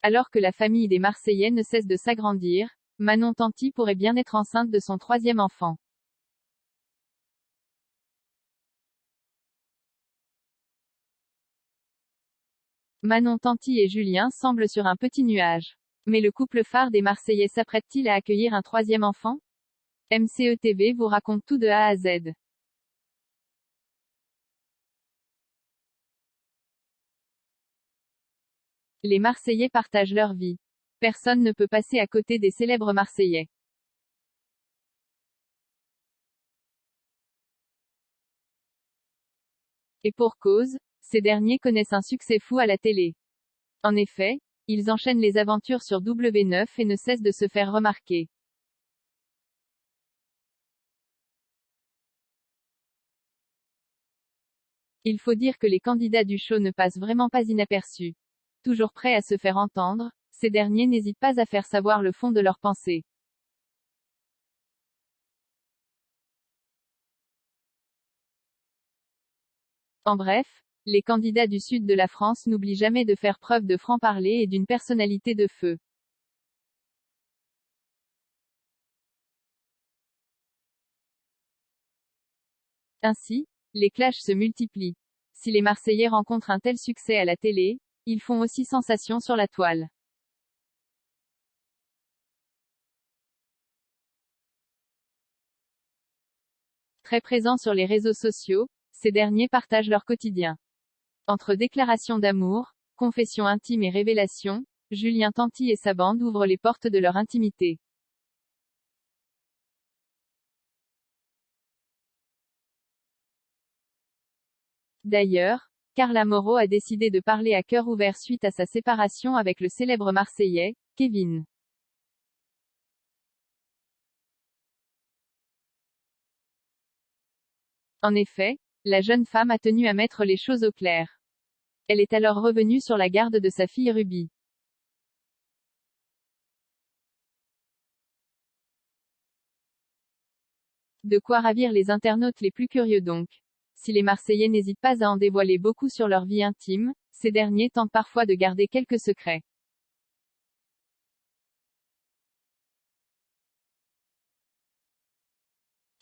Alors que la famille des Marseillais ne cesse de s'agrandir, Manon Tanti pourrait bien être enceinte de son troisième enfant. Manon Tanti et Julien semblent sur un petit nuage. Mais le couple phare des Marseillais s'apprête-t-il à accueillir un troisième enfant? MCE TV vous raconte tout de A à Z. Les Marseillais partagent leur vie. Personne ne peut passer à côté des célèbres Marseillais. Et pour cause, ces derniers connaissent un succès fou à la télé. En effet, ils enchaînent les aventures sur W9 et ne cessent de se faire remarquer. Il faut dire que les candidats du show ne passent vraiment pas inaperçus. Toujours prêts à se faire entendre, ces derniers n'hésitent pas à faire savoir le fond de leurs pensées. En bref, les candidats du sud de la France n'oublient jamais de faire preuve de franc-parler et d'une personnalité de feu. Ainsi, les clashs se multiplient. Si les Marseillais rencontrent un tel succès à la télé, ils font aussi sensation sur la toile. Très présents sur les réseaux sociaux, ces derniers partagent leur quotidien. Entre déclarations d'amour, confessions intimes et révélations, Julien Tanti et sa bande ouvrent les portes de leur intimité. D'ailleurs, Carla Moreau a décidé de parler à cœur ouvert suite à sa séparation avec le célèbre Marseillais, Kevin. En effet, la jeune femme a tenu à mettre les choses au clair. Elle est alors revenue sur la garde de sa fille Ruby. De quoi ravir les internautes les plus curieux donc. Si les Marseillais n'hésitent pas à en dévoiler beaucoup sur leur vie intime, ces derniers tentent parfois de garder quelques secrets.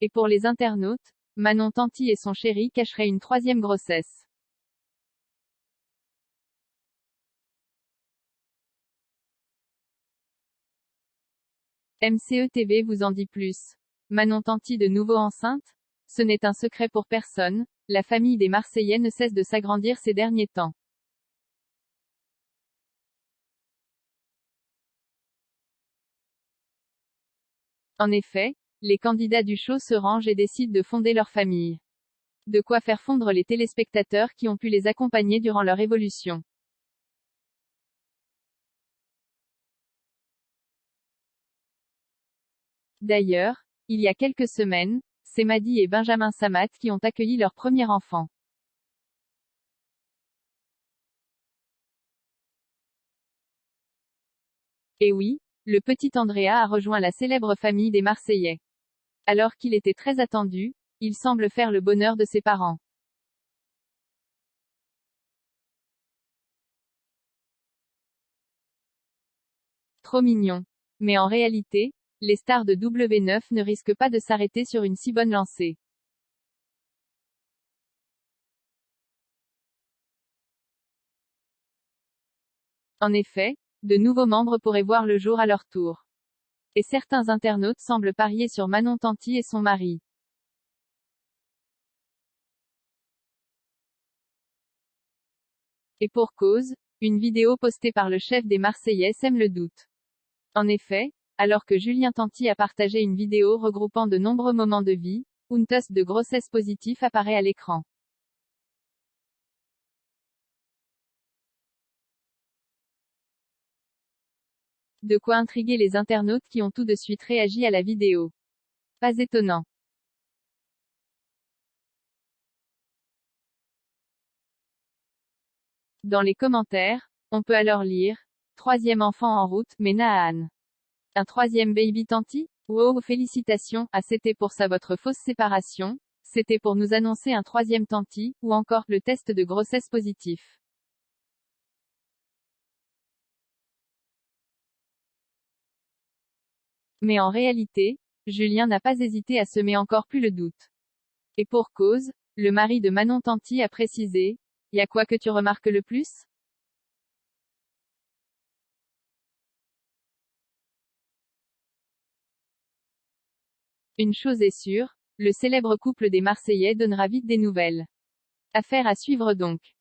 Et pour les internautes, Manon Tanti et son chéri cacheraient une troisième grossesse. MCE TV vous en dit plus. Manon Tanti de nouveau enceinte? Ce n'est un secret pour personne, la famille des Marseillais ne cesse de s'agrandir ces derniers temps. En effet, les candidats du show se rangent et décident de fonder leur famille. De quoi faire fondre les téléspectateurs qui ont pu les accompagner durant leur évolution. D'ailleurs, il y a quelques semaines, c'est Madi et Benjamin Samat qui ont accueilli leur premier enfant. Et oui, le petit Andrea a rejoint la célèbre famille des Marseillais. Alors qu'il était très attendu, il semble faire le bonheur de ses parents. Trop mignon. Mais en réalité, les stars de W9 ne risquent pas de s'arrêter sur une si bonne lancée. En effet, de nouveaux membres pourraient voir le jour à leur tour. Et certains internautes semblent parier sur Manon Tanti et son mari. Et pour cause, une vidéo postée par le chef des Marseillais sème le doute. En effet, alors que Julien Tanti a partagé une vidéo regroupant de nombreux moments de vie, un test de grossesse positif apparaît à l'écran. De quoi intriguer les internautes qui ont tout de suite réagi à la vidéo. Pas étonnant. Dans les commentaires, on peut alors lire: troisième enfant en route, mais Nahane. Un troisième baby Tanti? Wow, félicitations, ah c'était pour ça votre fausse séparation, c'était pour nous annoncer un troisième Tanti, ou encore, le test de grossesse positif. Mais en réalité, Julien n'a pas hésité à semer encore plus le doute. Et pour cause, le mari de Manon Tanti a précisé: y a quoi que tu remarques le plus? Une chose est sûre, le célèbre couple des Marseillais donnera vite des nouvelles. Affaire à suivre donc.